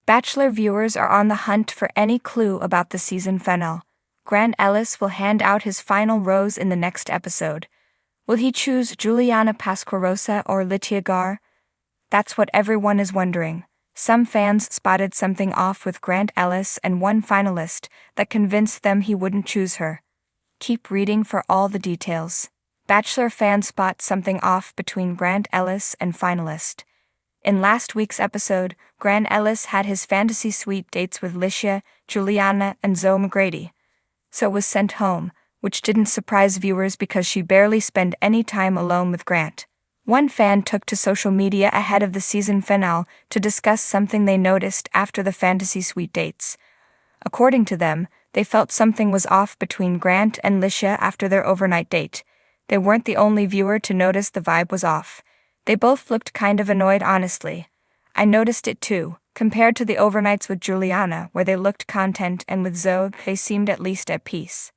Bachelor viewers are on the hunt for any clue about the season finale. Grant Ellis will hand out his final rose in the next episode. Will he choose Juliana Pasquarosa or Lytia Gar? That's what everyone is wondering. Some fans spotted something off with Grant Ellis and one finalist that convinced them he wouldn't choose her. Keep reading for all the details. Bachelor fans spot something off between Grant Ellis and Finalist. In last week's episode, Grant Ellis had his fantasy suite dates with Lytia, Juliana, and Zoe McGrady. So was sent home, which didn't surprise viewers because she barely spent any time alone with Grant. One fan took to social media ahead of the season finale to discuss something they noticed after the fantasy suite dates. According to them, they felt something was off between Grant and Lytia after their overnight date. They weren't the only viewer to notice the vibe was off. They both looked kind of annoyed, honestly. I noticed it too, compared to the overnights with Juliana, where they looked content, and with Zoe, they seemed at least at peace.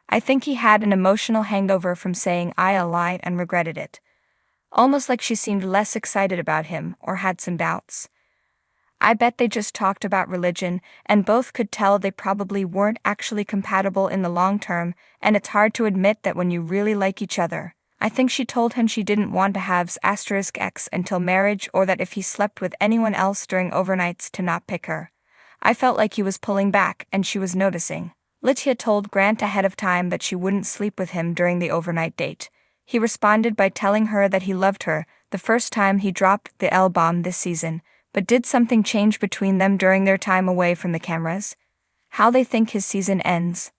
I think he had an emotional hangover from saying I lied and regretted it. Almost like she seemed less excited about him, or had some doubts. I bet they just talked about religion, and both could tell they probably weren't actually compatible in the long term, and it's hard to admit that when you really like each other. I think she told him she didn't want to have *X until marriage, or that if he slept with anyone else during overnights to not pick her. I felt like he was pulling back, and she was noticing. Lytia told Grant ahead of time that she wouldn't sleep with him during the overnight date. He responded by telling her that he loved her, the first time he dropped the L-bomb this season, but did something change between them during their time away from the cameras? How they think his season ends.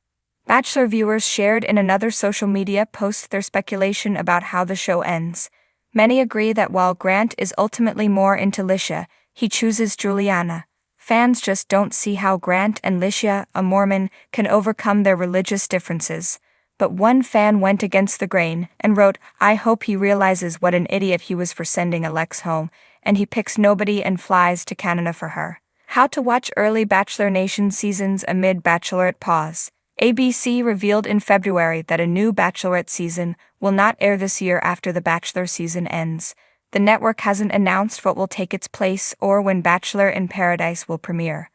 Bachelor viewers shared in another social media post their speculation about how the show ends. Many agree that while Grant is ultimately more into Lytia, he chooses Juliana. Fans just don't see how Grant and Lytia, a Mormon, can overcome their religious differences. But one fan went against the grain and wrote, I hope he realizes what an idiot he was for sending Alex home, and he picks nobody and flies to Canada for her. How to watch early Bachelor Nation seasons amid Bachelorette pause. ABC revealed in February that a new Bachelorette season will not air this year after the Bachelor season ends. The network hasn't announced what will take its place or when Bachelor in Paradise will premiere.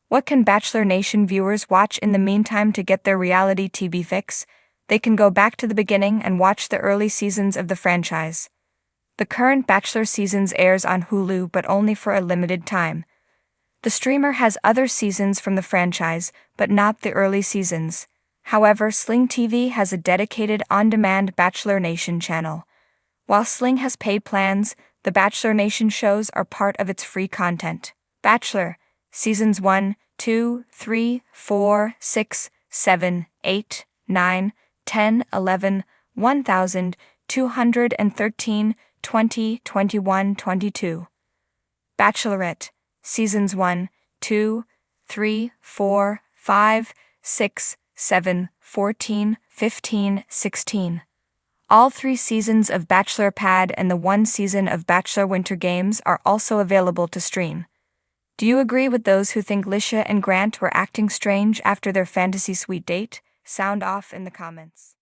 What can Bachelor Nation viewers watch in the meantime to get their reality TV fix? They can go back to the beginning and watch the early seasons of the franchise. The current Bachelor seasons airs on Hulu, but only for a limited time. The streamer has other seasons from the franchise, but not the early seasons. However, Sling TV has a dedicated on-demand Bachelor Nation channel. While Sling has paid plans, the Bachelor Nation shows are part of its free content. Bachelor, Seasons 1, 2, 3, 4, 6, 7, 8, 9, 10, 11, 1213, 20, 21, 22. Bachelorette, Seasons 1, 2, 3, 4, 5, 6, 7, 14, 15, 16. All 3 seasons of Bachelor Pad and the 1 season of Bachelor Winter Games are also available to stream. Do you agree with those who think Lytia and Grant were acting strange after their fantasy suite date? Sound off in the comments.